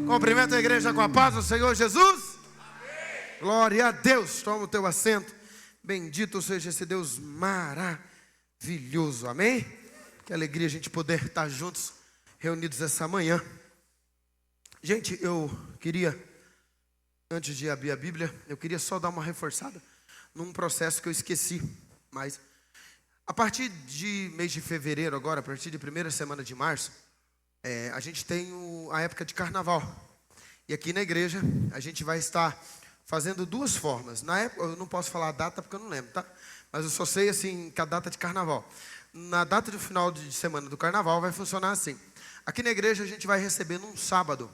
Cumprimenta a igreja com a paz do Senhor Jesus. Amém. Glória a Deus. Toma o teu assento. Bendito seja esse Deus maravilhoso. Amém? Que alegria a gente poder estar juntos, reunidos essa manhã. Gente, eu queria, antes de abrir a Bíblia, eu queria só dar uma reforçada num processo que eu esqueci. Mas a partir de mês de fevereiro agora, a partir de primeira semana de março, a gente tem a época de carnaval. E aqui na igreja a gente vai estar fazendo duas formas. Na época, eu não posso falar a data porque eu não lembro, tá? Mas eu só sei assim que a data de carnaval. Na data do final de semana do carnaval vai funcionar assim. Aqui na igreja a gente vai receber num sábado.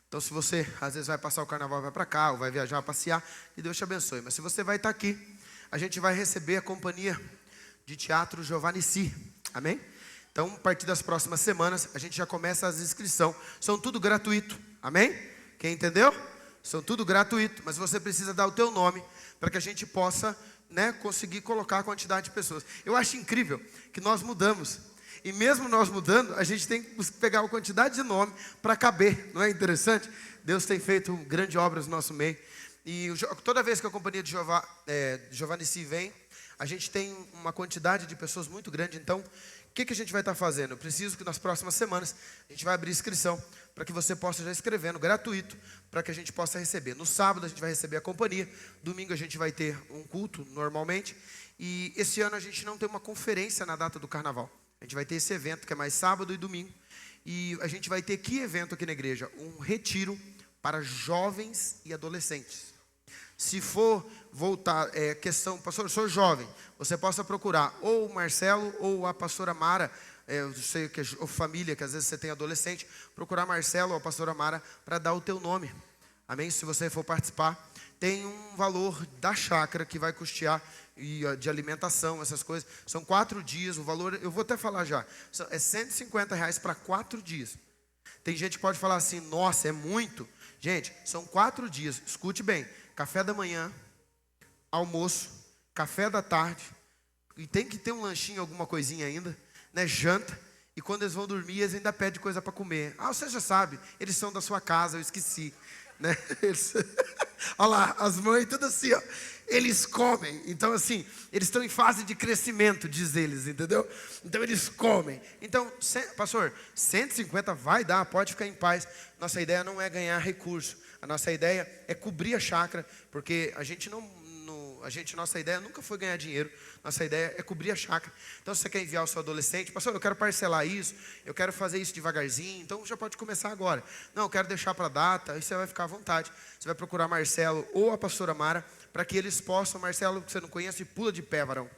Então se você às vezes vai passar o carnaval e vai para cá, ou vai viajar, passear, que Deus te abençoe. Mas se você vai estar aqui, a gente vai receber a companhia de teatro Giovanici. Amém? Então a partir das próximas semanas a gente já começa as inscrições. São tudo gratuito. Amém? Quem entendeu? São tudo gratuito, mas você precisa dar o teu nome para que a gente possa, conseguir colocar a quantidade de pessoas. Eu acho incrível que nós mudamos. E mesmo nós mudando, a gente tem que pegar a quantidade de nome para caber. Não é interessante? Deus tem feito grandes obras no nosso meio. E toda vez que a companhia de Giovanici vem, a gente tem uma quantidade de pessoas muito grande. Então, o que a gente vai estar fazendo? Eu preciso que nas próximas semanas a gente vai abrir inscrição para que você possa já escrevendo gratuito, para que a gente possa receber. No sábado a gente vai receber a companhia, domingo a gente vai ter um culto normalmente, e esse ano a gente não tem uma conferência na data do carnaval. A gente vai ter esse evento que é mais sábado e domingo, e a gente vai ter que evento aqui na igreja? Um retiro para jovens e adolescentes. Se for voltar, questão, pastor, eu sou jovem, você possa procurar ou o Marcelo ou a pastora Mara. Eu sei que a família, que às vezes você tem adolescente, procurar Marcelo ou a pastora Mara para dar o teu nome. Amém? Se você for participar, tem um valor da chácara que vai custear de alimentação, essas coisas. São 4 dias, o valor, eu vou até falar já, é R$150 para 4 dias. Tem gente que pode falar assim, nossa, é muito. Gente, são 4 dias, escute bem, café da manhã, almoço, café da tarde, e tem que ter um lanchinho, alguma coisinha ainda, janta, e quando eles vão dormir, eles ainda pedem coisa para comer. Ah, você já sabe, eles são da sua casa, eu esqueci, olha lá, as mães, tudo assim, ó, eles comem. Então assim, eles estão em fase de crescimento, diz eles, entendeu? Então eles comem. Então, pastor, 150 vai dar, pode ficar em paz. Nossa ideia não é ganhar recurso, a nossa ideia é cobrir a chácara, porque nossa ideia nunca foi ganhar dinheiro. Nossa ideia é cobrir a chácara. Então se você quer enviar o seu adolescente, pastor, eu quero parcelar isso, eu quero fazer isso devagarzinho, então já pode começar agora. Não, eu quero deixar para a data, aí você vai ficar à vontade. Você vai procurar Marcelo ou a pastora Mara, para que eles possam, Marcelo, que você não conhece, pula de pé, varão.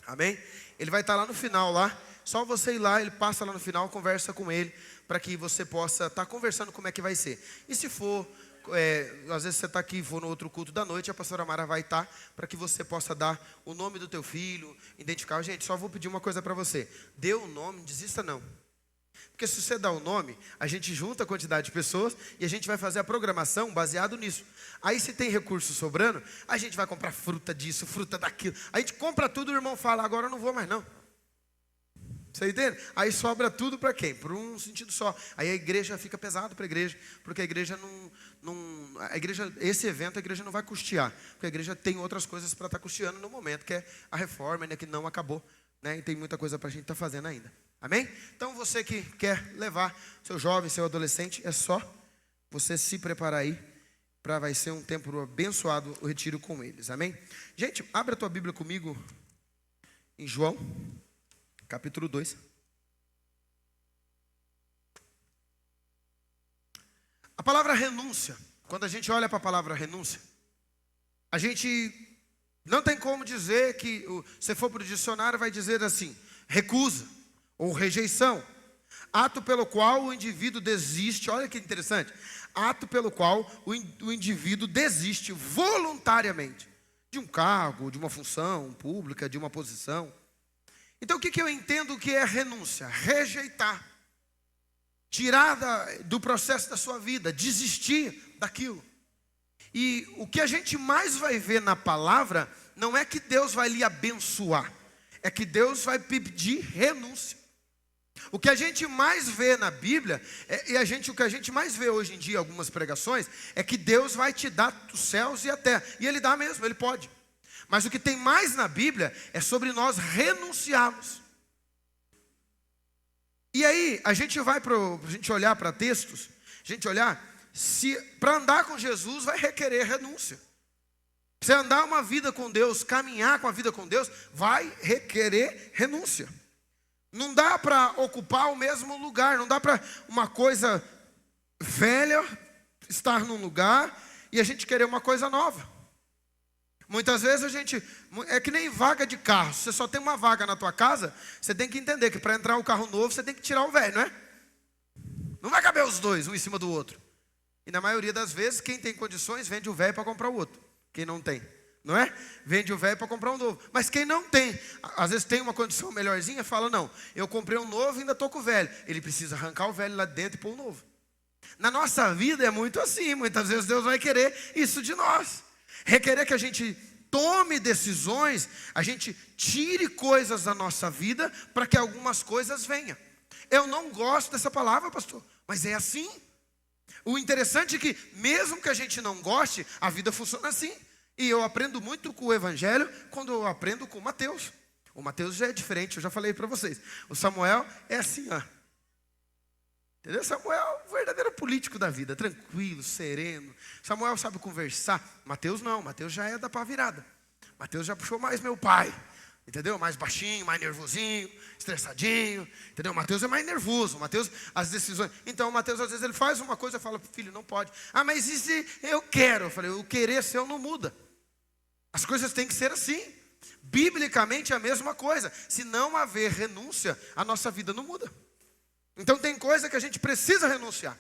Amém? Ele vai estar lá no final, lá. Só você ir lá, ele passa lá no final, conversa com ele, para que você possa estar conversando como é que vai ser. E se for, às vezes você está aqui, for no outro culto da noite, a pastora Mara vai estar, para que você possa dar o nome do teu filho, identificar. Gente, só vou pedir uma coisa para você. Dê o nome, não desista não. Porque se você dá o nome, a gente junta a quantidade de pessoas e a gente vai fazer a programação baseado nisso. Aí se tem recurso sobrando, a gente vai comprar fruta disso, fruta daquilo. A gente compra tudo, o irmão fala, agora eu não vou mais não. Você entende? Aí sobra tudo para quem? Por um sentido só. Aí a igreja fica pesado para a igreja, porque a igreja esse evento a igreja não vai custear, porque a igreja tem outras coisas para estar custeando no momento, que é a reforma, que não acabou, e tem muita coisa para a gente estar fazendo ainda. Amém? Então você que quer levar seu jovem, seu adolescente, é só você se preparar aí, para vai ser um tempo abençoado o retiro com eles. Amém? Gente, abre a tua Bíblia comigo em João capítulo 2. A palavra renúncia, quando a gente olha para a palavra renúncia, a gente não tem como dizer que, se for para o dicionário, vai dizer assim, recusa ou rejeição. Ato pelo qual o indivíduo desiste, olha que interessante, ato pelo qual o indivíduo desiste voluntariamente de um cargo, de uma função pública, de uma posição. Então o que eu entendo que é renúncia? Rejeitar, tirar do processo da sua vida, desistir daquilo. E o que a gente mais vai ver na palavra, não é que Deus vai lhe abençoar, é que Deus vai pedir renúncia. O que a gente mais vê na Bíblia, o que a gente mais vê hoje em dia, algumas pregações, é que Deus vai te dar os céus e a terra. E Ele dá mesmo, Ele pode. Mas o que tem mais na Bíblia é sobre nós renunciarmos. E aí, a gente olhar para textos, a gente olhar, se para andar com Jesus vai requerer renúncia. Você andar uma vida com Deus, caminhar com a vida com Deus, vai requerer renúncia. Não dá para ocupar o mesmo lugar, não dá para uma coisa velha estar num lugar e a gente querer uma coisa nova. Muitas vezes é que nem vaga de carro. Se você só tem uma vaga na tua casa, você tem que entender que para entrar o carro novo, você tem que tirar o velho, não é? Não vai caber os dois, um em cima do outro. E na maioria das vezes, quem tem condições, vende o velho para comprar o outro. Quem não tem, não é? Vende o velho para comprar um novo. Mas quem não tem, às vezes tem uma condição melhorzinha, fala, não, eu comprei um novo e ainda estou com o velho. Ele precisa arrancar o velho lá dentro e pôr o novo. Na nossa vida é muito assim. Muitas vezes Deus vai querer isso de nós. Requerer que a gente tome decisões, a gente tire coisas da nossa vida para que algumas coisas venham. Eu não gosto dessa palavra, pastor, mas é assim. O interessante é que mesmo que a gente não goste, a vida funciona assim. E eu aprendo muito com o Evangelho quando eu aprendo com o Mateus. O Mateus já é diferente, eu já falei para vocês. O Samuel é assim, ó. Entendeu? Samuel é o verdadeiro político da vida, tranquilo, sereno. Samuel sabe conversar. Mateus não, Mateus já é da pá virada. Mateus já puxou mais meu pai. Entendeu? Mais baixinho, mais nervosinho, estressadinho. Entendeu? Mateus é mais nervoso. Mateus, as decisões. Então, Mateus, às vezes, ele faz uma coisa e fala, filho, não pode. Ah, mas e se eu quero? Eu falei, o querer seu não muda. As coisas têm que ser assim. Biblicamente é a mesma coisa. Se não haver renúncia, a nossa vida não muda. Então, tem coisa que a gente precisa renunciar.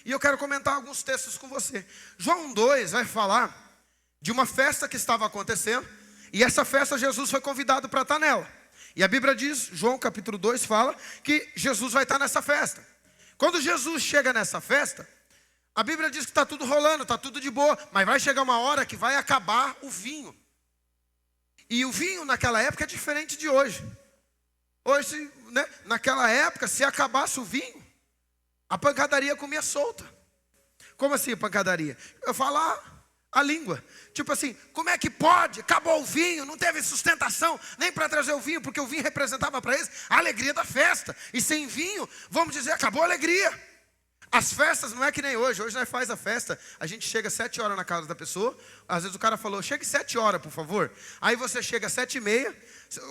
E eu quero comentar alguns textos com você. João 2 vai falar de uma festa que estava acontecendo. E essa festa Jesus foi convidado para estar nela. E a Bíblia diz, João capítulo 2 fala que Jesus vai estar nessa festa. Quando Jesus chega nessa festa, a Bíblia diz que está tudo rolando, está tudo de boa. Mas vai chegar uma hora que vai acabar o vinho. E o vinho naquela época é diferente de hoje. Hoje, né, naquela época, se acabasse o vinho, a pancadaria comia solta. Como assim a pancadaria? Eu falo a língua. Tipo assim, como é que pode? Acabou o vinho, não teve sustentação nem para trazer o vinho, porque o vinho representava para eles a alegria da festa. E sem vinho, vamos dizer, acabou a alegria. As festas não é que nem hoje. Hoje nós faz a festa, a gente chega 7 horas na casa da pessoa. Às vezes o cara falou, chegue 7 horas, por favor. Aí você chega 7h30,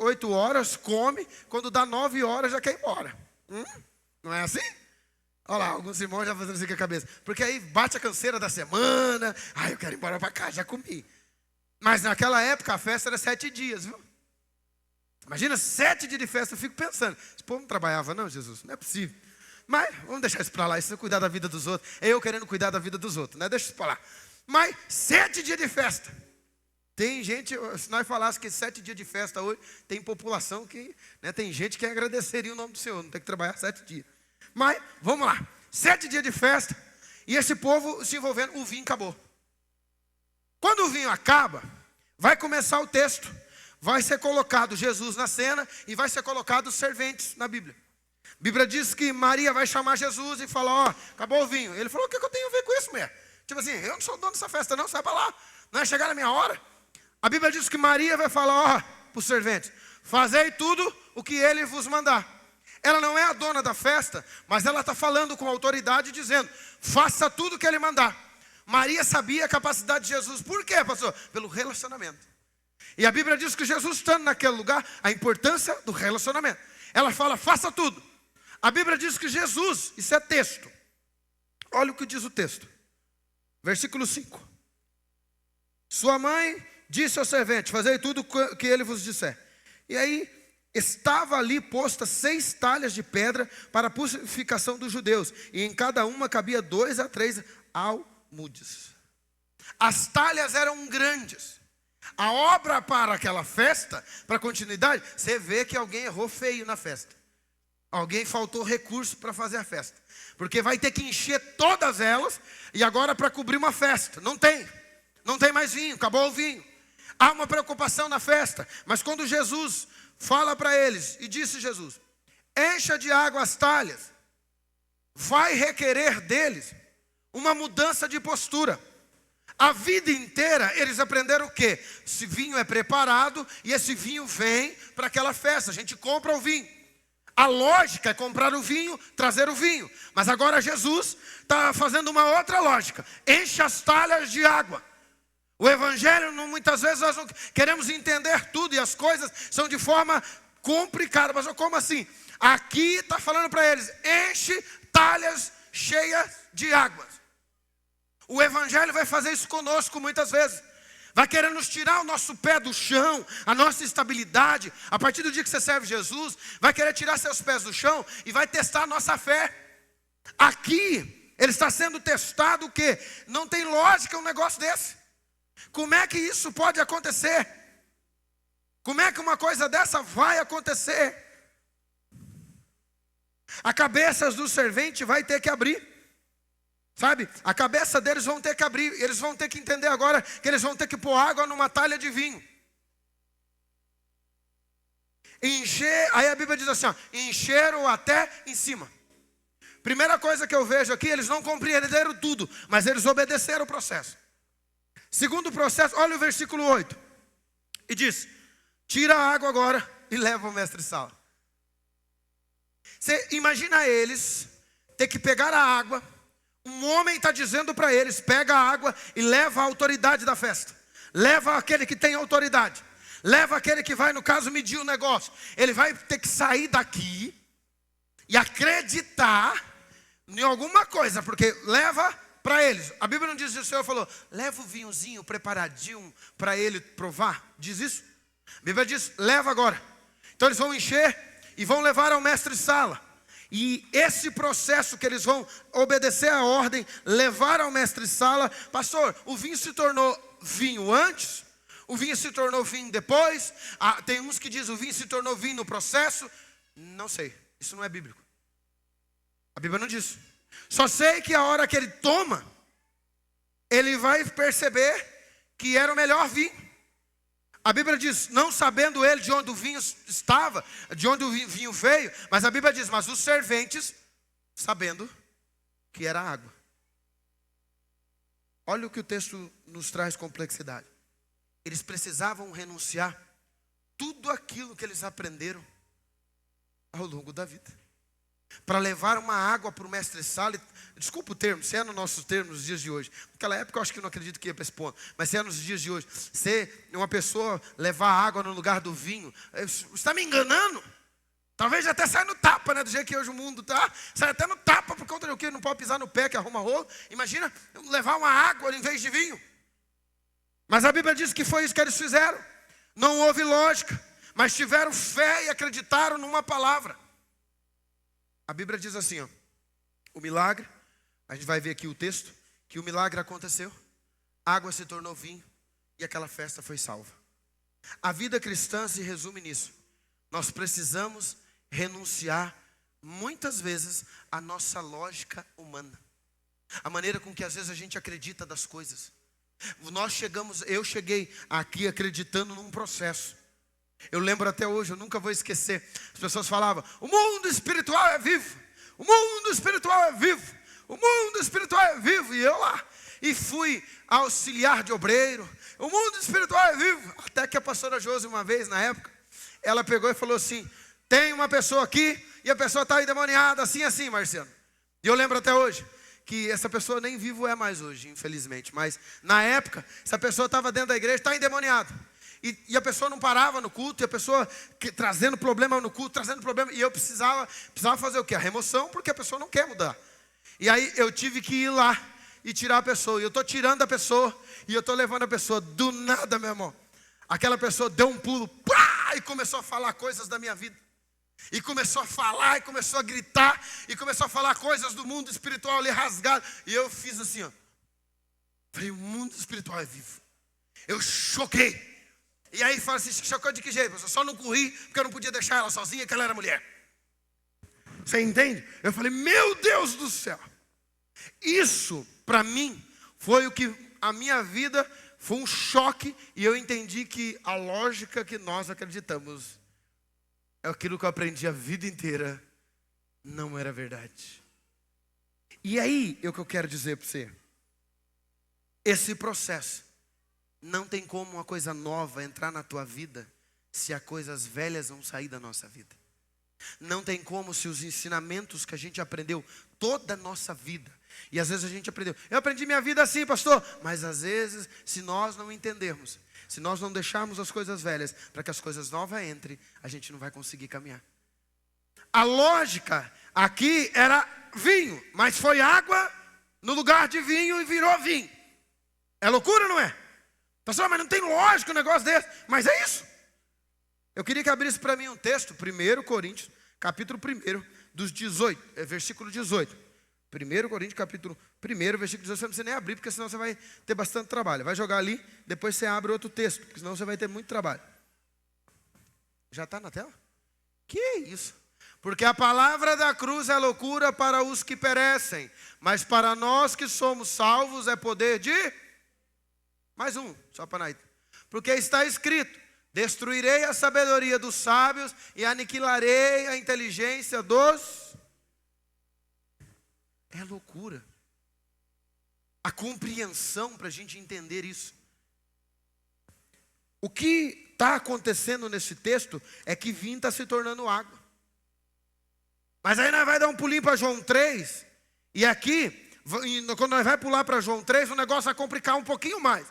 8 horas, come. Quando dá 9 horas já quer ir embora. Não é assim? Olha lá, alguns irmãos já fazendo assim com a cabeça. Porque aí bate a canseira da semana. Ai, eu quero ir embora para casa, já comi. Mas naquela época a festa era 7 dias, viu? Imagina 7 dias de festa, eu fico pensando. Esse povo não trabalhava não, Jesus? Não é possível. Mas vamos deixar isso para lá, isso é cuidar da vida dos outros. É eu querendo cuidar da vida dos outros, né? Deixa isso para lá. Mas 7 dias de festa. Tem gente, se nós falássemos que 7 dias de festa hoje, tem população que, né, tem gente que agradeceria o nome do Senhor, não tem que trabalhar 7 dias. Mas, vamos lá, 7 dias de festa, e esse povo se envolvendo, o vinho acabou. Quando o vinho acaba, vai começar o texto. Vai ser colocado Jesus na cena e vai ser colocado os serventes na Bíblia. A Bíblia diz que Maria vai chamar Jesus e falar, ó, acabou o vinho. Ele falou, o que eu tenho a ver com isso, mulher? Tipo assim, eu não sou dono dessa festa não, sai para lá. Não é chegar na minha hora. A Bíblia diz que Maria vai falar, ó, para os serventes, fazei tudo o que ele vos mandar. Ela não é a dona da festa, mas ela está falando com autoridade, dizendo, faça tudo o que ele mandar. Maria sabia a capacidade de Jesus. Por quê, pastor? Pelo relacionamento. E a Bíblia diz que Jesus estando naquele lugar, a importância do relacionamento. Ela fala, faça tudo. A Bíblia diz que Jesus, isso é texto. Olha o que diz o texto. Versículo 5. Sua mãe disse ao servente, fazei tudo o que ele vos disser. E aí, estava ali posta 6 talhas de pedra para a purificação dos judeus. E em cada uma cabia 2 a 3 almudes. As talhas eram grandes. A obra para aquela festa, para a continuidade, você vê que alguém errou feio na festa. Alguém faltou recurso para fazer a festa. Porque vai ter que encher todas elas. E agora para cobrir uma festa. Não tem mais vinho, acabou o vinho. Há uma preocupação na festa. Mas quando Jesus fala para eles, e disse Jesus, encha de água as talhas. Vai requerer deles uma mudança de postura. A vida inteira eles aprenderam o quê? Esse vinho é preparado e esse vinho vem para aquela festa. A gente compra o vinho. A lógica é comprar o vinho, trazer o vinho. Mas agora Jesus está fazendo uma outra lógica. Enche as talhas de água. O evangelho, muitas vezes nós não queremos entender tudo e as coisas são de forma complicada. Mas como assim? Aqui está falando para eles, enche talhas cheias de água. O evangelho vai fazer isso conosco muitas vezes. Vai querer nos tirar o nosso pé do chão, a nossa estabilidade. A partir do dia que você serve Jesus, vai querer tirar seus pés do chão e vai testar a nossa fé. Aqui, ele está sendo testado o quê? Não tem lógica um negócio desse. Como é que isso pode acontecer? Como é que uma coisa dessa vai acontecer? A cabeça do servente vai ter que abrir. Sabe, a cabeça deles vão ter que abrir. Eles vão ter que entender agora que eles vão ter que pôr água numa talha de vinho. Encher, aí a Bíblia diz assim, ó, encheram até em cima. Primeira coisa que eu vejo aqui, eles não compreenderam tudo, mas eles obedeceram o processo. Segundo processo, olha o versículo 8. E diz, tira a água agora e leva o mestre-sala. Você imagina eles ter que pegar a água. Um homem está dizendo para eles, pega a água e leva a autoridade da festa. Leva aquele que tem autoridade. Leva aquele que vai, no caso, medir o negócio. Ele vai ter que sair daqui e acreditar em alguma coisa, porque leva para eles. A Bíblia não diz isso, o Senhor falou, leva o vinhozinho preparadinho para ele provar. Diz isso? A Bíblia diz, leva agora. Então eles vão encher e vão levar ao mestre-sala. E esse processo que eles vão obedecer a ordem, levar ao mestre-sala. Pastor, o vinho se tornou vinho antes? O vinho se tornou vinho depois? Tem uns que dizem o vinho se tornou vinho no processo. Não sei, isso não é bíblico. A Bíblia não diz. Só sei que a hora que ele toma, ele vai perceber que era o melhor vinho. A Bíblia diz, não sabendo ele de onde o vinho estava, de onde o vinho veio, mas a Bíblia diz, mas os serventes, sabendo que era água. Olha o que o texto nos traz complexidade. Eles precisavam renunciar tudo aquilo que eles aprenderam ao longo da vida. Para levar uma água para o mestre-sala, desculpa o termo, se é no nossos termos nos dias de hoje. Naquela época eu acho que não acredito que ia para esse ponto, mas se é nos dias de hoje, se uma pessoa levar água no lugar do vinho, você está me enganando? Talvez até saia no tapa, né? Do jeito que hoje o mundo está, sai até no tapa por conta do que não pode pisar no pé que arruma rolo. Imagina levar uma água em vez de vinho. Mas a Bíblia diz que foi isso que eles fizeram. Não houve lógica, mas tiveram fé e acreditaram numa palavra. A Bíblia diz assim, ó, o milagre, a gente vai ver aqui o texto, que o milagre aconteceu, a água se tornou vinho e aquela festa foi salva. A vida cristã se resume nisso. Nós precisamos renunciar muitas vezes à nossa lógica humana. A maneira com que às vezes a gente acredita das coisas. Eu cheguei aqui acreditando num processo. Eu lembro até hoje, eu nunca vou esquecer. As pessoas falavam, o mundo espiritual é vivo. O mundo espiritual é vivo. O mundo espiritual é vivo. E eu lá, e fui auxiliar de obreiro. O mundo espiritual é vivo. Até que a pastora Josi, uma vez na época, ela pegou e falou assim, tem uma pessoa aqui, e a pessoa está endemoniada, assim, assim, Marciano. E eu lembro até hoje, que essa pessoa nem vivo é mais hoje, infelizmente. Mas na época, essa pessoa estava dentro da igreja, está endemoniada. E a pessoa não parava no culto, e a pessoa trazendo problema no culto, trazendo problema. E eu precisava fazer o quê? A remoção, porque a pessoa não quer mudar. E aí eu tive que ir lá e tirar a pessoa. E eu estou tirando a pessoa, e eu estou levando a pessoa. Do nada, meu irmão, aquela pessoa deu um pulo, pá, e começou a falar coisas da minha vida. E começou a falar, e começou a gritar, e começou a falar coisas do mundo espiritual ali rasgado. E eu fiz assim, ó. Falei, o mundo espiritual é vivo. Eu choquei. E aí fala assim, chocou de que jeito? Eu só não corri porque eu não podia deixar ela sozinha, que ela era mulher. Você entende? Eu falei, meu Deus do céu. Isso, para mim, foi o que a minha vida foi um choque. E eu entendi que a lógica que nós acreditamos é aquilo que eu aprendi a vida inteira não era verdade. E aí, é o que eu quero dizer para você. Esse processo, não tem como uma coisa nova entrar na tua vida se as coisas velhas vão sair da nossa vida. Não tem como se os ensinamentos que a gente aprendeu toda a nossa vida. E às vezes a gente aprendeu, eu aprendi minha vida assim, pastor. Mas às vezes, se nós não entendermos, se nós não deixarmos as coisas velhas para que as coisas novas entrem, a gente não vai conseguir caminhar. A lógica aqui era vinho, mas foi água no lugar de vinho e virou vinho. É loucura, não é? Pastor, mas não tem lógica um negócio desse. Mas é isso. Eu queria que abrisse para mim um texto, 1 Coríntios, capítulo 1, dos 18, versículo 18. 1 Coríntios, capítulo 1, versículo 18, você não precisa nem abrir, porque senão você vai ter bastante trabalho. Vai jogar ali, depois você abre outro texto, porque senão você vai ter muito trabalho. Já está na tela? Que isso? Porque a palavra da cruz é loucura para os que perecem, mas para nós que somos salvos é poder de... Mais um, só para nós. Porque está escrito, destruirei a sabedoria dos sábios e aniquilarei a inteligência dos... É loucura. A compreensão para a gente entender isso. O que está acontecendo nesse texto é que vinho está se tornando água. Mas aí nós vamos dar um pulinho para João 3. E aqui, quando nós vamos pular para João 3, o negócio vai complicar um pouquinho mais.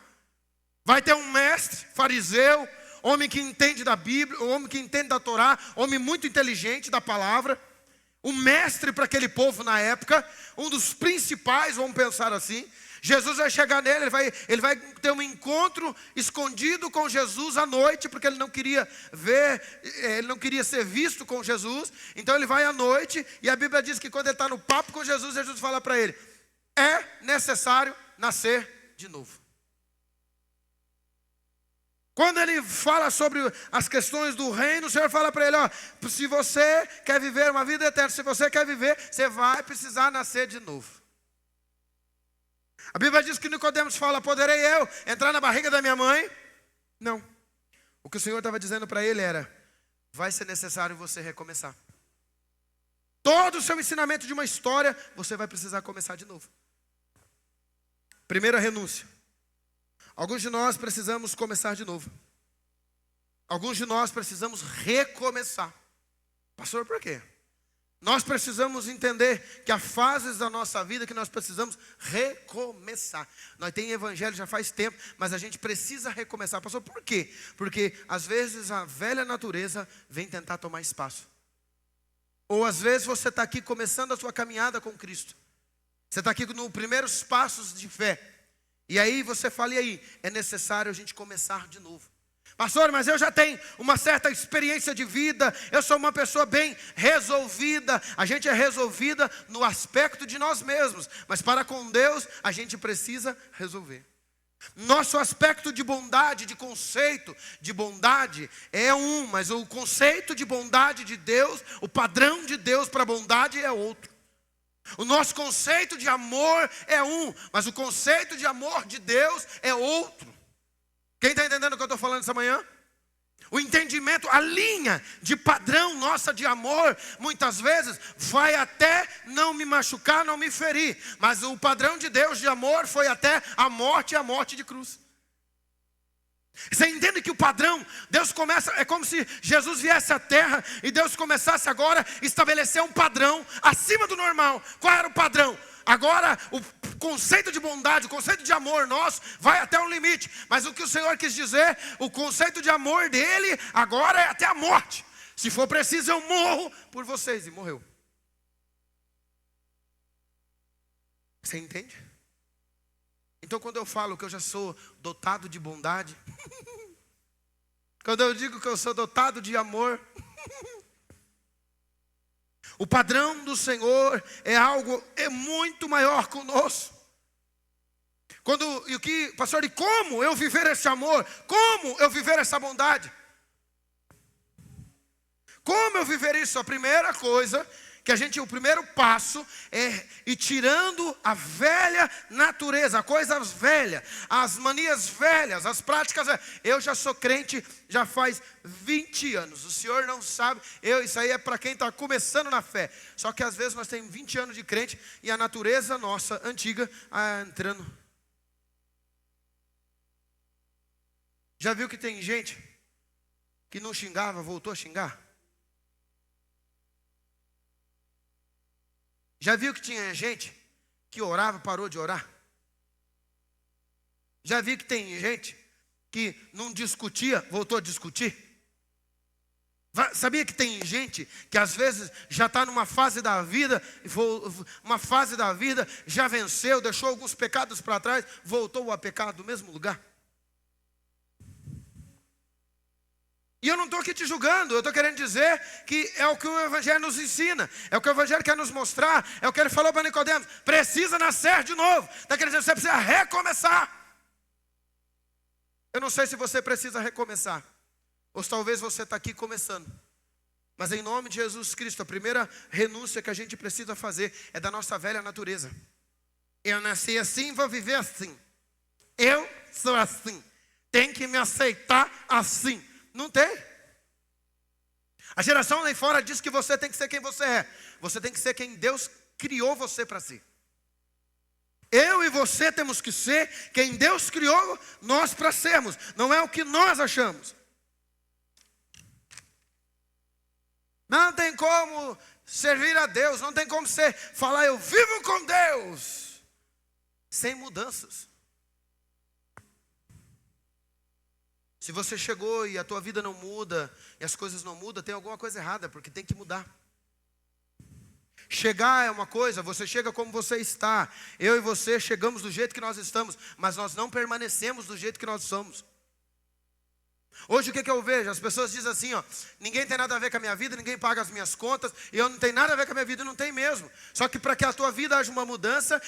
Vai ter um mestre, fariseu, homem que entende da Bíblia, homem que entende da Torá, homem muito inteligente da palavra. Um mestre para aquele povo na época, um dos principais, vamos pensar assim. Jesus vai chegar nele, ele vai ter um encontro escondido com Jesus à noite, porque ele não queria ver, ele não queria ser visto com Jesus. Então ele vai à noite, e a Bíblia diz que quando ele está no papo com Jesus, Jesus fala para ele, é necessário nascer de novo. Quando ele fala sobre as questões do reino, o Senhor fala para ele, ó, se você quer viver uma vida eterna, se você quer viver, você vai precisar nascer de novo. A Bíblia diz que Nicodemos fala, poderei eu entrar na barriga da minha mãe? Não. O que o Senhor estava dizendo para ele era, vai ser necessário você recomeçar. Todo o seu ensinamento de uma história, você vai precisar começar de novo. Primeira renúncia. Alguns de nós precisamos começar de novo. Alguns de nós precisamos recomeçar. Pastor, por quê? Nós precisamos entender que há fases da nossa vida que nós precisamos recomeçar. Nós temos evangelho já faz tempo, mas a gente precisa recomeçar. Pastor, por quê? Porque às vezes a velha natureza vem tentar tomar espaço. Ou às vezes você está aqui começando a sua caminhada com Cristo. Você está aqui nos primeiros passos de fé. E aí você fala, e aí? É necessário a gente começar de novo. Pastor, mas eu já tenho uma certa experiência de vida, eu sou uma pessoa bem resolvida. A gente é resolvida no aspecto de nós mesmos, mas para com Deus a gente precisa resolver. Nosso aspecto de bondade, de conceito de bondade é um, mas o conceito de bondade de Deus, o padrão de Deus para a bondade é outro. O nosso conceito de amor é um, mas o conceito de amor de Deus é outro. Quem está entendendo o que eu estou falando essa manhã? O entendimento, a linha de padrão nossa de amor, muitas vezes, vai até não me machucar, não me ferir. Mas o padrão de Deus de amor foi até a morte de cruz. Você entende que o padrão, Deus começa, é como se Jesus viesse à terra e Deus começasse agora a estabelecer um padrão acima do normal. Qual era o padrão? Agora o conceito de bondade, o conceito de amor nosso vai até um limite. Mas o que o Senhor quis dizer, o conceito de amor dele agora é até a morte. Se for preciso eu morro por vocês. E morreu. Você entende? Então quando eu falo que eu já sou dotado de bondade, quando eu digo que eu sou dotado de amor, o padrão do Senhor é algo muito maior conosco. Pastor, e como eu viver esse amor? Como eu viver essa bondade? Como eu viver isso? A primeira coisa que o primeiro passo é ir tirando a velha natureza, coisas velhas, as manias velhas, as práticas velhas. Eu já sou crente já faz 20 anos, o senhor não sabe, isso aí é para quem está começando na fé. Só que às vezes nós temos 20 anos de crente e a natureza nossa, antiga, entrando. Já viu que tem gente que não xingava, voltou a xingar? Já viu que tinha gente que orava, parou de orar? Já viu que tem gente que não discutia, voltou a discutir? Sabia que tem gente que às vezes já está numa fase da vida, já venceu, deixou alguns pecados para trás, voltou a pecar do mesmo lugar? E eu não estou aqui te julgando, eu estou querendo dizer que é o que o Evangelho nos ensina, é o que o Evangelho quer nos mostrar, é o que ele falou para Nicodemos: precisa nascer de novo. Está querendo dizer que você precisa recomeçar. Eu não sei se você precisa recomeçar, ou se talvez você está aqui começando. Mas em nome de Jesus Cristo, a primeira renúncia que a gente precisa fazer é da nossa velha natureza. Eu nasci assim, vou viver assim. Eu sou assim. Tem que me aceitar assim. Não tem. A geração lá fora diz que você tem que ser quem você é. Você tem que ser quem Deus criou você para ser. Eu e você temos que ser quem Deus criou nós para sermos. Não é o que nós achamos. Não tem como servir a Deus. Não tem como falar eu vivo com Deus sem mudanças. Se você chegou e a tua vida não muda, e as coisas não mudam, tem alguma coisa errada, porque tem que mudar. Chegar é uma coisa, você chega como você está. Eu e você chegamos do jeito que nós estamos, mas nós não permanecemos do jeito que nós somos. Hoje o que eu vejo? As pessoas dizem assim, ninguém tem nada a ver com a minha vida, ninguém paga as minhas contas, e eu não tenho nada a ver com a minha vida, e não tem mesmo. Só que para que a tua vida haja uma mudança,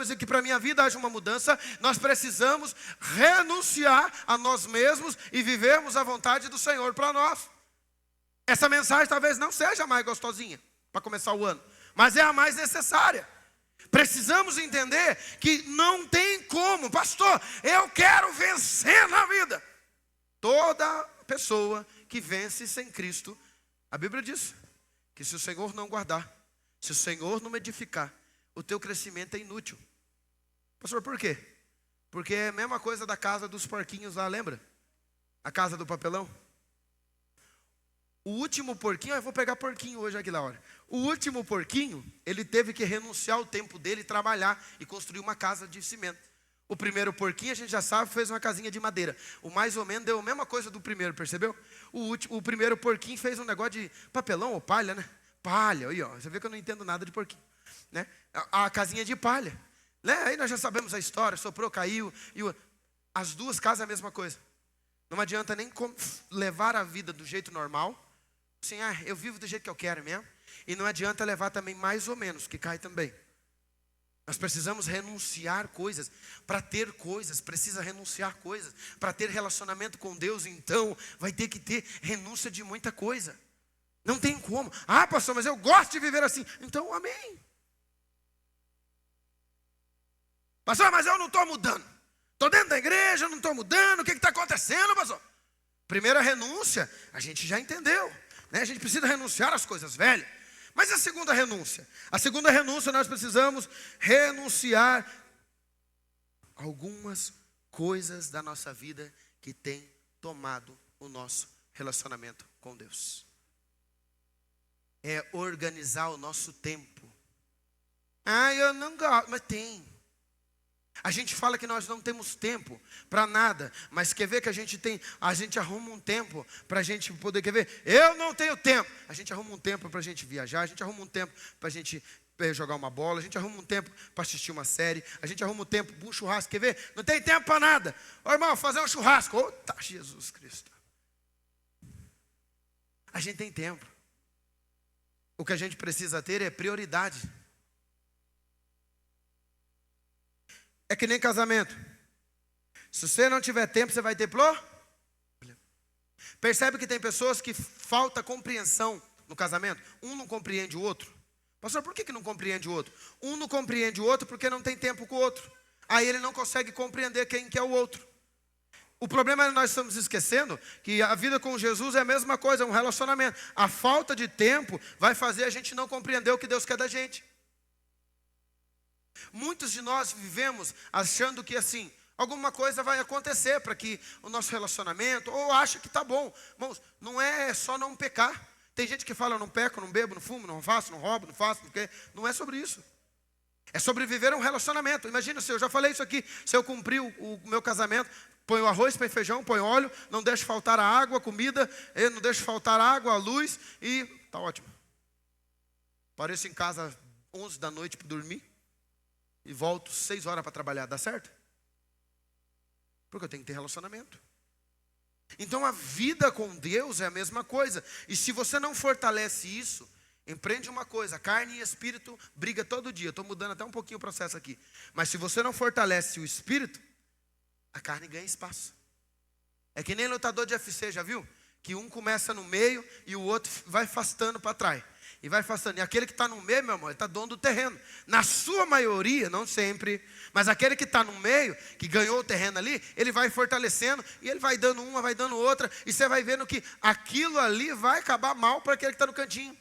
e que para a minha vida haja uma mudança, nós precisamos renunciar a nós mesmos e vivermos a vontade do Senhor para nós. Essa mensagem talvez não seja a mais gostosinha para começar o ano, mas é a mais necessária. Precisamos entender que não tem como, pastor, eu quero vencer na vida. Toda pessoa que vence sem Cristo, a Bíblia diz que se o Senhor não guardar, se o Senhor não edificar, o teu crescimento é inútil. Pastor, por quê? Porque é a mesma coisa da casa dos porquinhos lá, lembra? A casa do papelão. O último porquinho, eu vou pegar porquinho hoje aqui na hora. O último porquinho, ele teve que renunciar ao tempo dele, trabalhar e construir uma casa de cimento. O primeiro porquinho, a gente já sabe, fez uma casinha de madeira. O mais ou menos deu a mesma coisa do primeiro, percebeu? O primeiro porquinho fez um negócio de papelão ou palha, né? Palha, aí você vê que eu não entendo nada de porquinho, né? A casinha de palha, né? Aí nós já sabemos a história, soprou, caiu. As duas casas é a mesma coisa. Não adianta nem levar a vida do jeito normal. Assim, eu vivo do jeito que eu quero mesmo. E não adianta levar também mais ou menos, que cai também. Nós precisamos renunciar coisas. Para ter coisas, precisa renunciar coisas. Para ter relacionamento com Deus, então, vai ter que ter renúncia de muita coisa. Não tem como. Pastor, mas eu gosto de viver assim. Então, amém. Pastor, mas eu não estou mudando. Estou dentro da igreja, não estou mudando. O que está acontecendo, pastor? Primeira renúncia, a gente já entendeu, né? A gente precisa renunciar às coisas velhas. Mas a segunda renúncia? A segunda renúncia, nós precisamos renunciar algumas coisas da nossa vida que tem tomado o nosso relacionamento com Deus. É organizar o nosso tempo. Eu não gosto, mas tem. A gente fala que nós não temos tempo para nada, mas quer ver que a gente arruma um tempo para a gente poder, quer ver? Eu não tenho tempo. A gente arruma um tempo para a gente viajar, a gente arruma um tempo para a gente jogar uma bola, a gente arruma um tempo para assistir uma série, a gente arruma um tempo para um churrasco, quer ver? Não tem tempo para nada. Irmão, fazer um churrasco. Tá, Jesus Cristo. A gente tem tempo. O que a gente precisa ter é prioridade. É que nem casamento. Se você não tiver tempo, você vai ter problema. Percebe que tem pessoas que falta compreensão no casamento. Um não compreende o outro. Pastor, por que não compreende o outro? Um não compreende o outro porque não tem tempo com o outro. Aí ele não consegue compreender quem que é o outro. O problema é que nós estamos esquecendo que a vida com Jesus é a mesma coisa, é um relacionamento. A falta de tempo vai fazer a gente não compreender o que Deus quer da gente. Muitos de nós vivemos achando que assim, alguma coisa vai acontecer para que o nosso relacionamento, ou acha que está bom. Irmãos, não é só não pecar. Tem gente que fala, eu não peco, não bebo, não fumo, não faço, não roubo, não faço, porque não é sobre isso. É sobre viver um relacionamento. Imagina se eu já falei isso aqui, se eu cumprir o meu casamento, põe o arroz, põe feijão, põe óleo, não deixe faltar a água, a comida, não deixe faltar a água, a luz, e está ótimo. Apareço em casa 11 da noite para dormir e volto 6 horas para trabalhar, dá certo? Porque eu tenho que ter relacionamento. Então a vida com Deus é a mesma coisa. E se você não fortalece isso, empreende uma coisa, carne e espírito briga todo dia. Estou mudando até um pouquinho o processo aqui. Mas se você não fortalece o espírito, a carne ganha espaço. É que nem lutador de UFC, já viu? Que um começa no meio e o outro vai afastando para trás. E vai afastando. E aquele que está no meio, meu amor, ele está dono do terreno. Na sua maioria, não sempre, mas aquele que está no meio, que ganhou o terreno ali, ele vai fortalecendo e ele vai dando uma, vai dando outra. E você vai vendo que aquilo ali vai acabar mal para aquele que está no cantinho.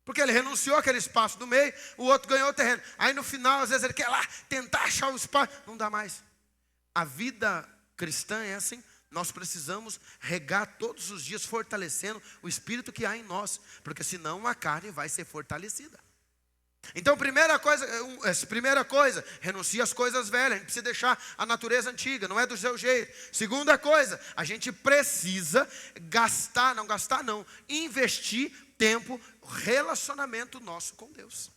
Porque ele renunciou àquele espaço do meio, o outro ganhou o terreno. Aí no final, às vezes ele quer lá tentar achar o espaço. Não dá mais. A vida cristã é assim. Nós precisamos regar todos os dias fortalecendo o espírito que há em nós. Porque senão a carne vai ser fortalecida. Então primeira coisa, renuncia às coisas velhas. A gente precisa deixar a natureza antiga, não é do seu jeito. Segunda coisa, a gente precisa investir tempo, relacionamento nosso com Deus.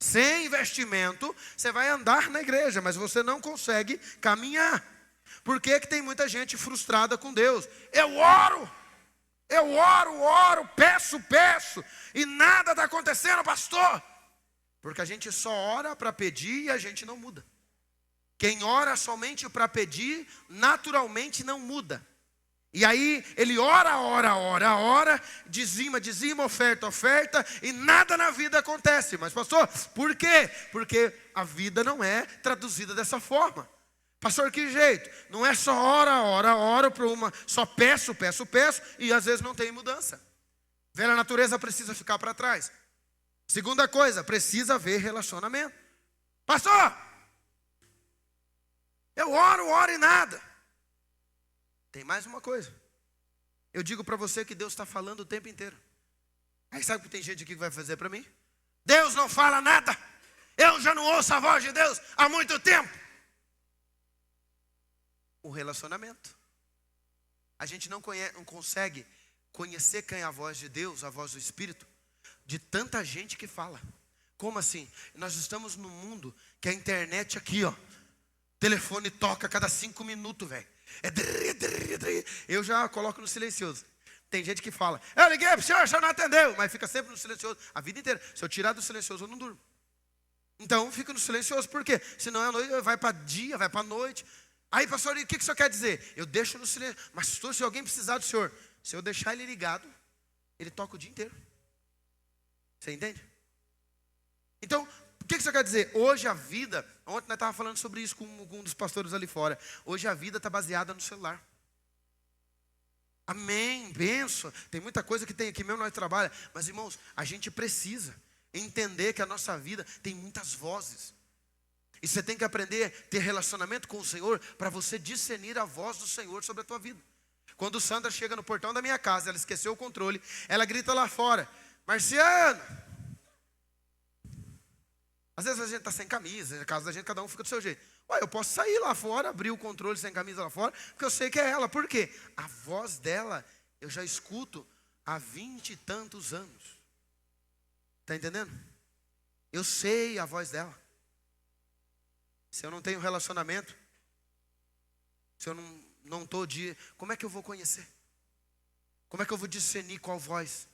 Sem investimento, você vai andar na igreja, mas você não consegue caminhar. Por que tem muita gente frustrada com Deus? Eu oro, peço, e nada está acontecendo, pastor. Porque a gente só ora para pedir e a gente não muda. Quem ora somente para pedir, naturalmente não muda. E aí ele ora, dizima, oferta, e nada na vida acontece. Mas pastor, por quê? Porque a vida não é traduzida dessa forma. Pastor, que jeito? Não é só oro para uma, só peço, e às vezes não tem mudança. Velha natureza precisa ficar para trás. Segunda coisa, precisa haver relacionamento. Pastor, eu oro e nada. Tem mais uma coisa. Eu digo para você que Deus está falando o tempo inteiro. Aí sabe o que tem gente aqui que vai fazer para mim? Deus não fala nada. Eu já não ouço a voz de Deus há muito tempo. O relacionamento. A gente não consegue conhecer quem é a voz de Deus, a voz do Espírito, de tanta gente que fala. Como assim? Nós estamos num mundo que a internet aqui, ó, telefone toca a cada 5 minutos, velho. Eu já coloco no silencioso. Tem gente que fala, eu liguei para o senhor, o senhor não atendeu, mas fica sempre no silencioso a vida inteira. Se eu tirar do silencioso, eu não durmo. Então fica no silencioso, por quê? Senão a noite vai para dia, vai para noite. Aí, pastor, o que o senhor quer dizer? Eu deixo no silêncio. Mas se alguém precisar do senhor, se eu deixar ele ligado, ele toca o dia inteiro. Você entende? Então, o que o senhor quer dizer? Hoje a vida, ontem nós estávamos falando sobre isso com um dos pastores ali fora. Hoje a vida está baseada no celular. Amém, benção. Tem muita coisa que tem aqui mesmo, nós trabalhamos. Mas irmãos, a gente precisa entender que a nossa vida tem muitas vozes. E você tem que aprender a ter relacionamento com o Senhor para você discernir a voz do Senhor sobre a tua vida. Quando Sandra chega no portão da minha casa, ela esqueceu o controle, ela grita lá fora, Marciano. Às vezes a gente está sem camisa, na casa da gente cada um fica do seu jeito. Ué, eu posso sair lá fora, abrir o controle sem camisa lá fora, porque eu sei que é ela. Por quê? A voz dela eu já escuto há 20 e tantos anos. Está entendendo? Eu sei a voz dela. Se eu não tenho relacionamento, se eu não estou como é que eu vou conhecer? Como é que eu vou discernir qual voz?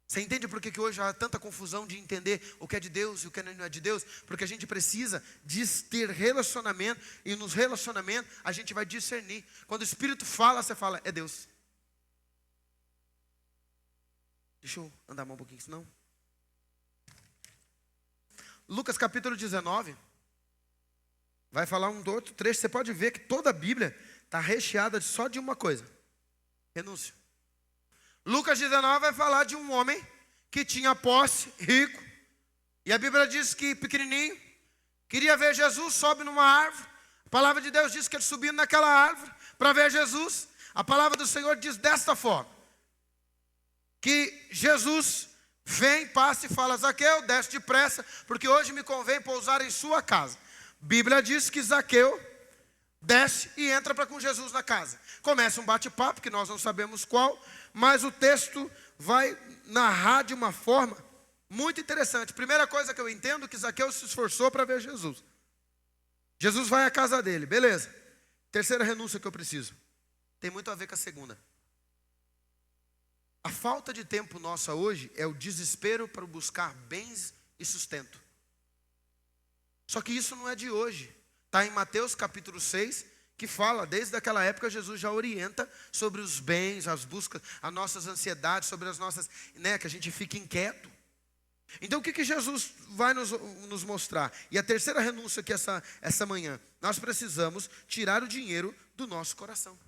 Você entende por que hoje há tanta confusão de entender o que é de Deus e o que não é de Deus? Porque a gente precisa ter relacionamento, e nos relacionamentos a gente vai discernir. Quando o Espírito fala, você fala, é Deus. Deixa eu andar um pouquinho, senão. Lucas capítulo 19. Vai falar um do outro trecho. Você pode ver que toda a Bíblia está recheada só de uma coisa: renúncia. Lucas 19 vai falar de um homem que tinha posse, rico. E a Bíblia diz que pequenininho, queria ver Jesus, sobe numa árvore. A palavra de Deus diz que ele subiu naquela árvore para ver Jesus. A palavra do Senhor diz desta forma: que Jesus vem, passa e fala: Zaqueu, desce depressa, porque hoje me convém pousar em sua casa. Bíblia diz que Zaqueu desce e entra para com Jesus na casa. Começa um bate-papo, que nós não sabemos qual, mas o texto vai narrar de uma forma muito interessante. Primeira coisa que eu entendo é que Zaqueu se esforçou para ver Jesus. Jesus vai à casa dele, beleza. Terceira renúncia que eu preciso. Tem muito a ver com a segunda. A falta de tempo nossa hoje é o desespero para buscar bens e sustento. Só que isso não é de hoje. Está em Mateus capítulo 6, que fala, desde aquela época Jesus já orienta sobre os bens, as buscas, as nossas ansiedades, sobre as nossas, que a gente fique inquieto. Então o que Jesus vai nos mostrar? E a terceira renúncia que essa manhã, nós precisamos tirar o dinheiro do nosso coração.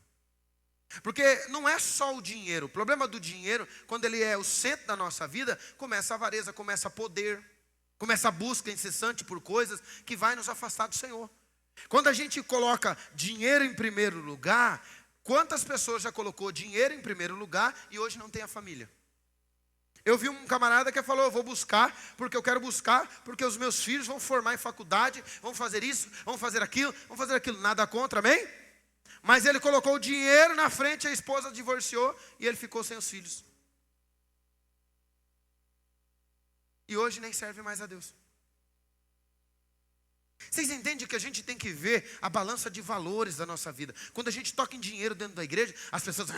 Porque não é só o dinheiro. O problema do dinheiro, quando ele é o centro da nossa vida, começa a avareza, começa a poder, começa a busca incessante por coisas que vai nos afastar do Senhor. Quando a gente coloca dinheiro em primeiro lugar, quantas pessoas já colocou dinheiro em primeiro lugar e hoje não tem a família? Eu vi um camarada que falou: eu vou buscar, porque eu quero buscar, porque os meus filhos vão formar em faculdade, vão fazer isso, vão fazer aquilo, nada contra, amém? Mas ele colocou o dinheiro na frente, a esposa divorciou e ele ficou sem os filhos. E hoje nem serve mais a Deus. Vocês entendem que a gente tem que ver a balança de valores da nossa vida? Quando a gente toca em dinheiro dentro da igreja, as pessoas...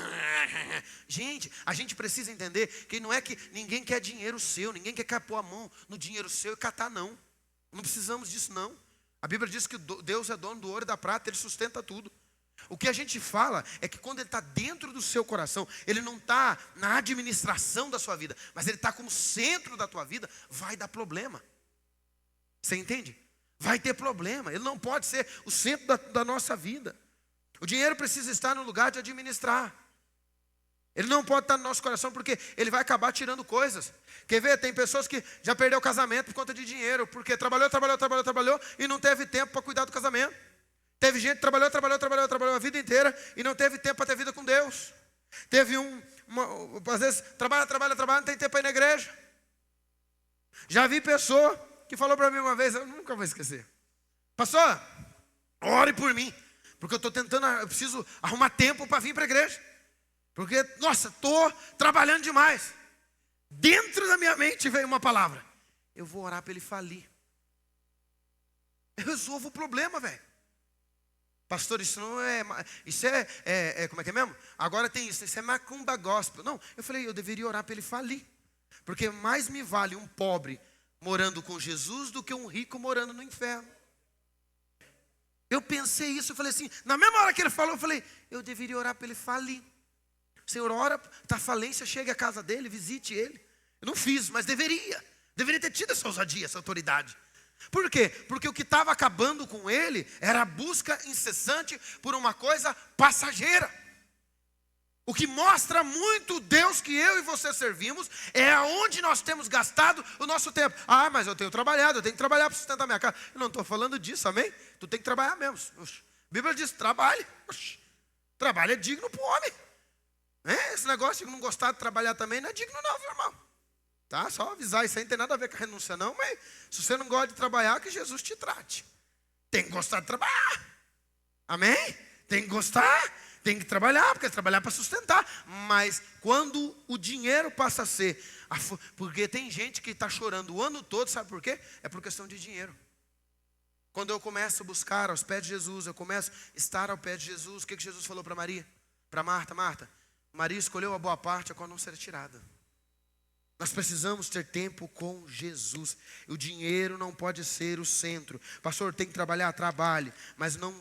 Gente, a gente precisa entender que não é que ninguém quer dinheiro seu, ninguém quer pôr a mão no dinheiro seu e catar, não. Não precisamos disso, não. A Bíblia diz que Deus é dono do ouro e da prata, Ele sustenta tudo. O que a gente fala é que quando Ele está dentro do seu coração, Ele não está na administração da sua vida, mas Ele está como centro da tua vida, vai dar problema. Você entende? Vai ter problema. Ele não pode ser o centro da nossa vida. O dinheiro precisa estar no lugar de administrar. Ele não pode estar no nosso coração, porque ele vai acabar tirando coisas. Quer ver? Tem pessoas que já perderam o casamento por conta de dinheiro, porque trabalhou e não teve tempo para cuidar do casamento. Teve gente que trabalhou a vida inteira e não teve tempo para ter vida com Deus. Teve às vezes, trabalha, não tem tempo para ir na igreja. Já vi pessoa que falou para mim uma vez, eu nunca vou esquecer: pastor, ore por mim, porque eu preciso arrumar tempo para vir para a igreja. Porque, nossa, estou trabalhando demais. Dentro da minha mente veio uma palavra: eu vou orar para ele falir. Eu resolvo o problema, velho. Pastor, isso não é... Isso como é que é mesmo? Agora tem isso é macumba gospel. Não, eu falei, eu deveria orar para ele falir. Porque mais me vale um pobre morando com Jesus do que um rico morando no inferno. Eu pensei isso, eu falei assim, na mesma hora que ele falou, eu falei, eu deveria orar para ele falir. Senhor, ora, está falência, chegue à casa dele, visite ele. Eu não fiz, mas deveria ter tido essa ousadia, essa autoridade. Por quê? Porque o que estava acabando com ele era a busca incessante por uma coisa passageira. O que mostra muito o Deus que eu e você servimos é aonde nós temos gastado o nosso tempo. Ah, mas eu tenho que trabalhar para sustentar minha casa. Eu não estou falando disso, amém? Tu tem que trabalhar mesmo. Oxe. A Bíblia diz, trabalhe. Oxe. Trabalho é digno para o homem. Esse negócio de não gostar de trabalhar também não é digno não, meu irmão. Tá? Só avisar, isso aí não tem nada a ver com a renúncia não, mas se você não gosta de trabalhar, que Jesus te trate. Tem que gostar de trabalhar. Amém? Tem que gostar, tem que trabalhar, porque é trabalhar para sustentar. Mas quando o dinheiro passa a ser... Porque tem gente que está chorando o ano todo, sabe por quê? É por questão de dinheiro. Quando eu começo a buscar aos pés de Jesus, eu começo a estar ao pé de Jesus, o que Jesus falou para Maria? Para Marta, Marta, Maria escolheu a boa parte, a qual não será tirada. Nós precisamos ter tempo com Jesus. O dinheiro não pode ser o centro. Pastor, tem que trabalhar? Trabalhe, mas não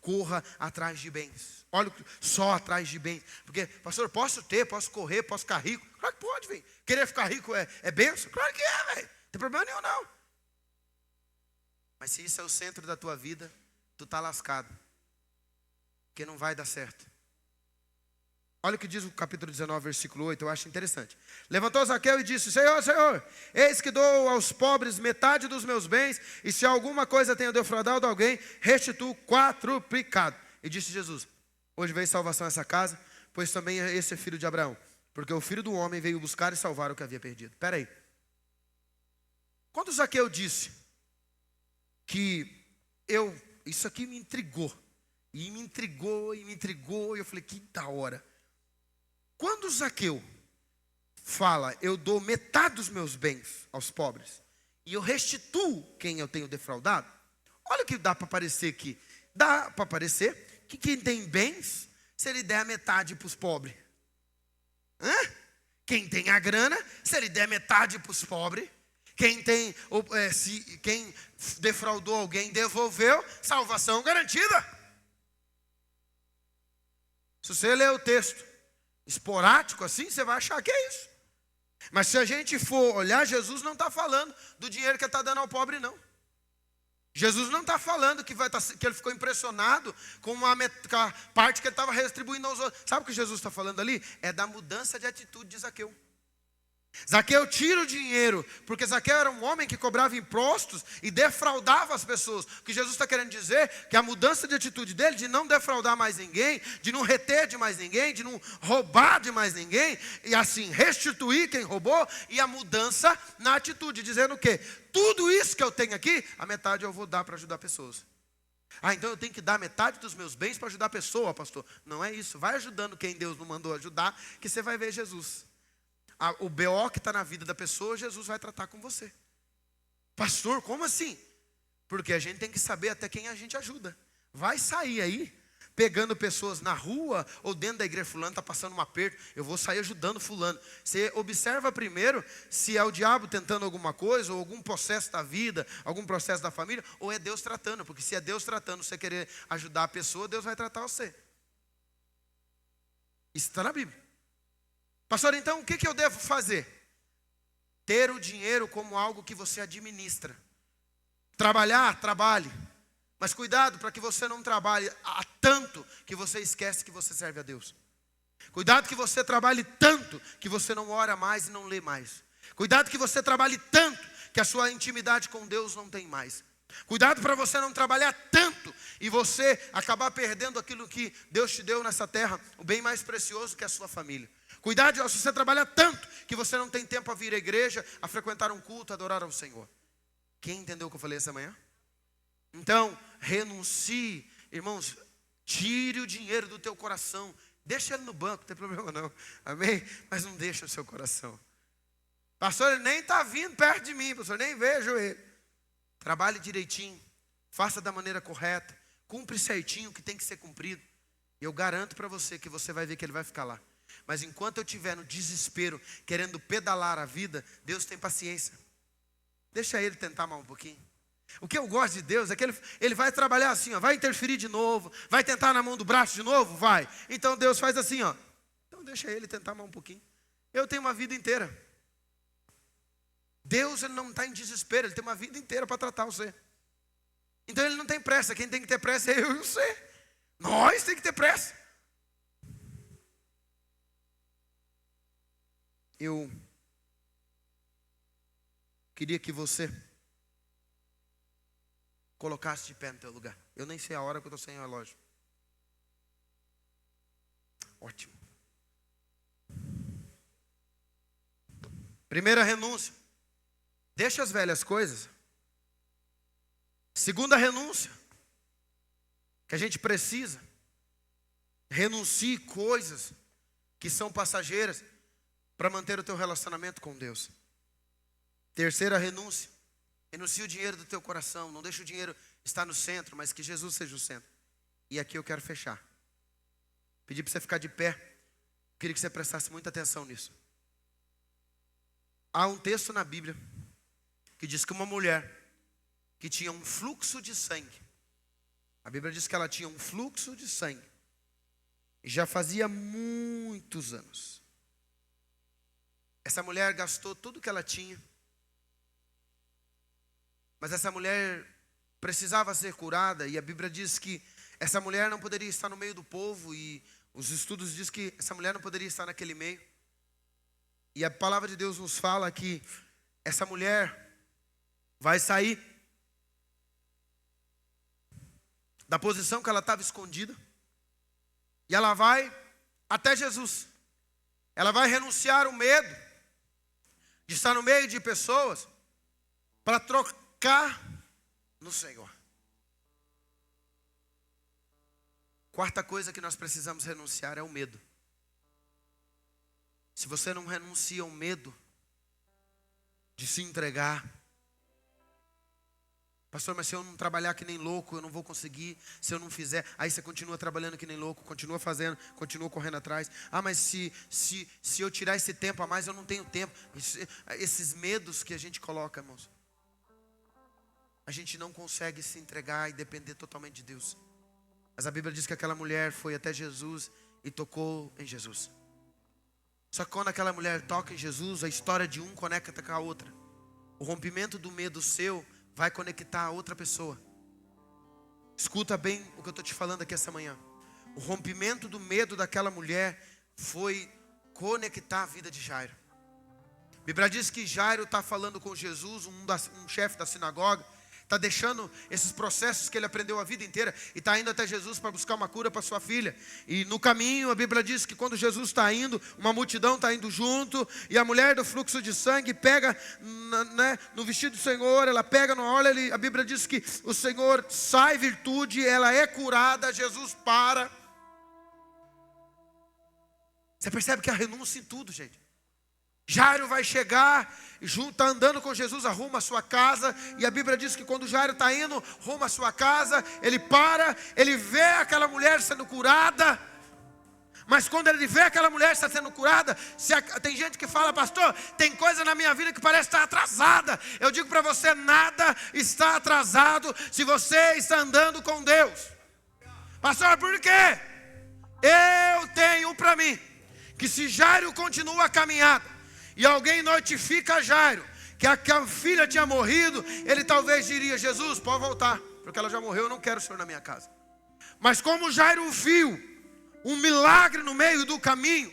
corra atrás de bens. Olha, só atrás de bens. Porque, pastor, posso correr, posso ficar rico? Claro que pode, velho. Querer ficar rico é bênção? Claro que é, velho. Não tem problema nenhum, não. Mas se isso é o centro da tua vida, tu tá lascado. Porque não vai dar certo. Olha o que diz o capítulo 19, versículo 8, eu acho interessante. Levantou Zaqueu e disse: Senhor, Senhor, eis que dou aos pobres metade dos meus bens, e se alguma coisa tenho defraudado de alguém, restituo quadruplicado. E disse Jesus: hoje veio salvação a essa casa, pois também esse é filho de Abraão, porque o Filho do Homem veio buscar e salvar o que havia perdido. Espera aí. Quando Zaqueu disse que isso aqui me intrigou, e me intrigou, e eu falei, que da hora. Quando Zaqueu fala, eu dou metade dos meus bens aos pobres, e eu restituo quem eu tenho defraudado, olha o que dá para parecer aqui. Dá para parecer que quem tem bens, se ele der a metade para os pobres. Quem tem a grana, se ele der metade para os pobres. Quem defraudou alguém, devolveu, salvação garantida. Se você ler o texto esporádico assim, você vai achar que é isso. Mas se a gente for olhar, Jesus não está falando do dinheiro que ele está dando ao pobre, não. Jesus não está falando que ele ficou impressionado com a parte que ele estava retribuindo aos outros. Sabe o que Jesus está falando ali? É da mudança de atitude de Zaqueu. Zaqueu tira o dinheiro, porque Zaqueu era um homem que cobrava impostos e defraudava as pessoas. O que Jesus está querendo dizer é que a mudança de atitude dele, de não defraudar mais ninguém, de não reter de mais ninguém, de não roubar de mais ninguém, e assim restituir quem roubou, e a mudança na atitude, dizendo o quê? Tudo isso que eu tenho aqui, a metade eu vou dar para ajudar pessoas. Então eu tenho que dar metade dos meus bens para ajudar a pessoa, pastor. Não é isso, vai ajudando quem Deus não mandou ajudar, que você vai ver Jesus. O BO que está na vida da pessoa, Jesus vai tratar com você. Pastor, como assim? Porque a gente tem que saber até quem a gente ajuda. Vai sair aí, pegando pessoas na rua ou dentro da igreja. Fulano está passando um aperto, eu vou sair ajudando fulano. Você observa primeiro se é o diabo tentando alguma coisa, ou algum processo da vida, algum processo da família, ou é Deus tratando. Porque se é Deus tratando, você querer ajudar a pessoa, Deus vai tratar você. Isso está na Bíblia. Pastor, então o que eu devo fazer? Ter o dinheiro como algo que você administra. Trabalhar, trabalhe. Mas cuidado para que você não trabalhe a tanto que você esquece que você serve a Deus. Cuidado que você trabalhe tanto que você não ora mais e não lê mais. Cuidado que você trabalhe tanto que a sua intimidade com Deus não tem mais. Cuidado para você não trabalhar tanto e você acabar perdendo aquilo que Deus te deu nessa terra, o bem mais precioso que é a sua família. Cuidado se você trabalha tanto que você não tem tempo a vir à igreja, a frequentar um culto, a adorar ao Senhor. Quem entendeu o que eu falei essa manhã? Então, renuncie, irmãos, tire o dinheiro do teu coração. Deixa ele no banco, não tem problema não, amém? Mas não deixa no seu coração. Pastor, ele nem está vindo perto de mim, pastor, nem vejo ele. Trabalhe direitinho, faça da maneira correta, cumpre certinho o que tem que ser cumprido. E eu garanto para você que você vai ver que ele vai ficar lá. Mas enquanto eu estiver no desespero, querendo pedalar a vida, Deus tem paciência. Deixa ele tentar mais um pouquinho. O que eu gosto de Deus é que ele vai trabalhar assim, ó, vai interferir de novo, vai tentar na mão do braço de novo, vai. Então Deus faz assim, ó. Então deixa ele tentar mais um pouquinho. Eu tenho uma vida inteira. Deus, ele não está em desespero, ele tem uma vida inteira para tratar você. Então ele não tem pressa, quem tem que ter pressa é eu e você. Nós tem que ter pressa. Eu queria que você colocasse de pé no teu lugar. Eu nem sei a hora que eu estou sem relógio. Ótimo. Primeira renúncia. Deixa as velhas coisas. Segunda renúncia. Que a gente precisa. Renuncie coisas que são passageiras para manter o teu relacionamento com Deus. Terceira renúncia. Renuncie o dinheiro do teu coração. Não deixe o dinheiro estar no centro, mas que Jesus seja o centro. E aqui eu quero fechar. Pedi para você ficar de pé. Queria que você prestasse muita atenção nisso. Há um texto na Bíblia que diz que uma mulher que tinha um fluxo de sangue. A Bíblia diz que ela tinha um fluxo de sangue. E já fazia muitos anos. Essa mulher gastou tudo que ela tinha. Mas essa mulher precisava ser curada. E a Bíblia diz que essa mulher não poderia estar no meio do povo. E os estudos dizem que essa mulher não poderia estar naquele meio. E a palavra de Deus nos fala que essa mulher vai sair da posição que ela estava escondida. E ela vai até Jesus. Ela vai renunciar o medo de estar no meio de pessoas para trocar no Senhor. Quarta coisa que nós precisamos renunciar é o medo. Se você não renuncia ao medo de se entregar, pastor, mas se eu não trabalhar que nem louco, eu não vou conseguir. Se eu não fizer, aí você continua trabalhando que nem louco, continua fazendo, continua correndo atrás. Ah, mas se eu tirar esse tempo a mais, eu não tenho tempo. Esses medos que a gente coloca, irmãos, a gente não consegue se entregar e depender totalmente de Deus. Mas a Bíblia diz que aquela mulher foi até Jesus e tocou em Jesus. Só que quando aquela mulher toca em Jesus, a história de um conecta com a outra. O rompimento do medo seu vai conectar a outra pessoa. Escuta bem o que eu estou te falando aqui essa manhã. O rompimento do medo daquela mulher foi conectar a vida de Jairo. A Bíblia diz que Jairo está falando com Jesus, um chefe da sinagoga. Está deixando esses processos que ele aprendeu a vida inteira e está indo até Jesus para buscar uma cura para sua filha. E no caminho a Bíblia diz que quando Jesus está indo, uma multidão está indo junto. E a mulher do fluxo de sangue pega no vestido do Senhor, ela pega no óleo. A Bíblia diz que o Senhor sai virtude, ela é curada, Jesus para. Você percebe que a renúncia em tudo, gente. Jairo vai chegar, está andando com Jesus, arruma a sua casa. E a Bíblia diz que quando Jairo está indo, arruma a sua casa, ele para, ele vê aquela mulher sendo curada. Mas quando ele vê aquela mulher está sendo curada, tem gente que fala, pastor, tem coisa na minha vida que parece estar atrasada. Eu digo para você, nada está atrasado se você está andando com Deus. Pastor, por quê? Eu tenho para mim que se Jairo continua a caminhada e alguém notifica Jairo que a filha tinha morrido, ele talvez diria, Jesus, pode voltar, porque ela já morreu, eu não quero o Senhor na minha casa. Mas como Jairo viu um milagre no meio do caminho,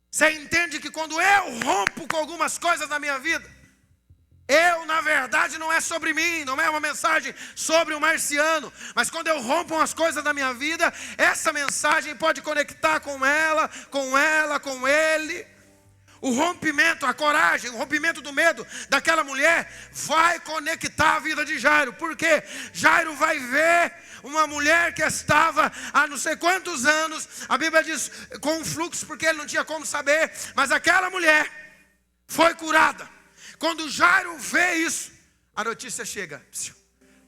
você entende que quando eu rompo com algumas coisas na minha vida, na verdade não é sobre mim, não é uma mensagem sobre o marciano, mas quando eu rompo umas coisas na minha vida, essa mensagem pode conectar com ela, com ele. O rompimento, a coragem, o rompimento do medo daquela mulher vai conectar a vida de Jairo. Por quê? Jairo vai ver uma mulher que estava há não sei quantos anos, a Bíblia diz com um fluxo, porque ele não tinha como saber, mas aquela mulher foi curada. Quando Jairo vê isso, a notícia chega,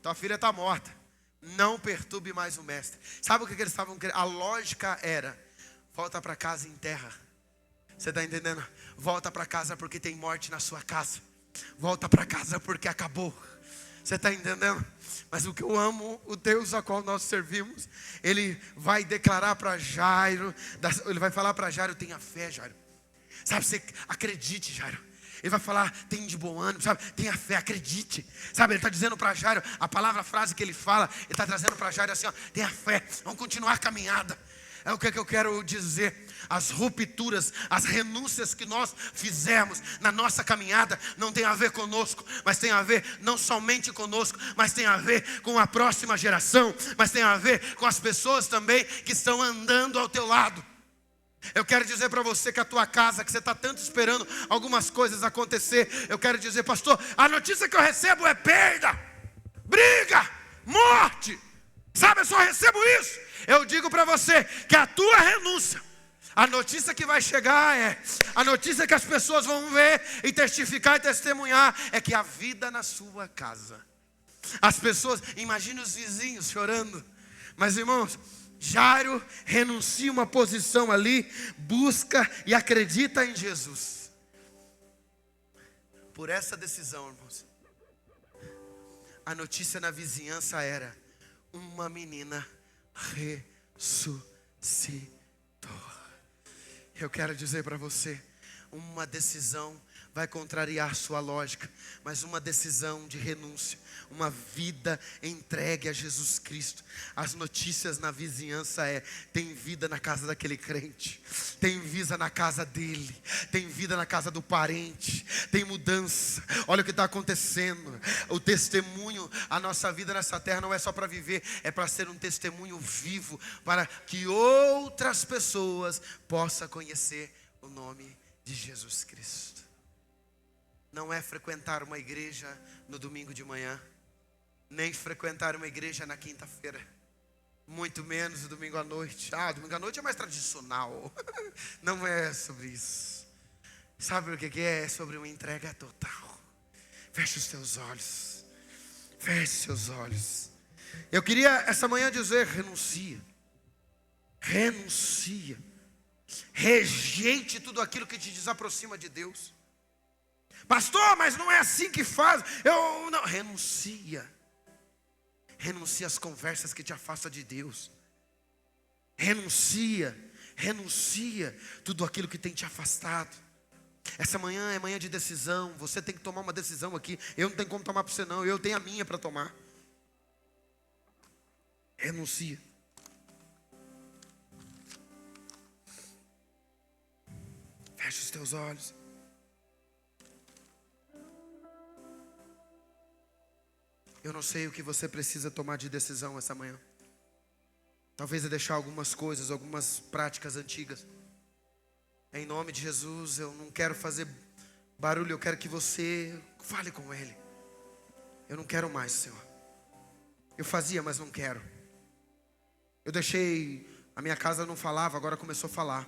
tua filha está morta, não perturbe mais o mestre. Sabe o que eles estavam querendo? A lógica era, volta para casa e enterra. Você está entendendo? Volta para casa porque tem morte na sua casa. Volta para casa porque acabou. Você está entendendo? Mas o que eu amo, o Deus a qual nós servimos, ele vai declarar para Jairo, ele vai falar para Jairo, tenha fé, Jairo. Sabe, você acredite, Jairo. Ele vai falar, tem de bom ânimo, sabe? Tenha fé, acredite. Sabe, ele está dizendo para Jairo, a frase que ele fala, ele está trazendo para Jairo assim, ó, tenha fé, vamos continuar a caminhada. É o que eu quero dizer. As rupturas, as renúncias que nós fizemos na nossa caminhada não tem a ver conosco, mas tem a ver não somente conosco, mas tem a ver com a próxima geração, mas tem a ver com as pessoas também que estão andando ao teu lado. Eu quero dizer para você que a tua casa, que você está tanto esperando algumas coisas acontecer, eu quero dizer, pastor, a notícia que eu recebo é perda, briga, morte. Sabe, eu só recebo isso. Eu digo para você que a tua renúncia, a notícia que vai chegar a notícia que as pessoas vão ver e testificar e testemunhar, é que a vida na sua casa. As pessoas, imagine os vizinhos chorando. Mas irmãos, Jairo renuncia uma posição ali, busca e acredita em Jesus. Por essa decisão, irmãos, a notícia na vizinhança era, uma menina ressuscitou. Eu quero dizer para você, uma decisão vai contrariar sua lógica, mas uma decisão de renúncia, uma vida entregue a Jesus Cristo. As notícias na vizinhança tem vida na casa daquele crente, tem vida na casa dele, tem vida na casa do parente, tem mudança. Olha o que está acontecendo. O testemunho, a nossa vida nessa terra não é só para viver, é para ser um testemunho vivo, para que outras pessoas possam conhecer o nome de Jesus Cristo. Não é frequentar uma igreja no domingo de manhã, nem frequentar uma igreja na quinta-feira, muito menos o domingo à noite. Domingo à noite é mais tradicional. Não é sobre isso. Sabe o que é? É sobre uma entrega total. Feche os teus olhos. Feche os seus olhos. Eu queria essa manhã dizer: renuncia. Renuncia. Rejeite tudo aquilo que te desaproxima de Deus. Pastor, mas não é assim que faz. Não. Renuncia. Renuncia às conversas que te afastam de Deus. Renuncia tudo aquilo que tem te afastado. Essa manhã é manhã de decisão. Você tem que tomar uma decisão aqui. Eu não tenho como tomar para você não. Eu tenho a minha para tomar. Renuncia. Feche os teus olhos. Eu não sei o que você precisa tomar de decisão essa manhã. Talvez é deixar algumas coisas, algumas práticas antigas. Em nome de Jesus, eu não quero fazer barulho, eu quero que você fale com Ele. Eu não quero mais, Senhor. Eu fazia, mas não quero. Eu deixei, a minha casa não falava, agora começou a falar.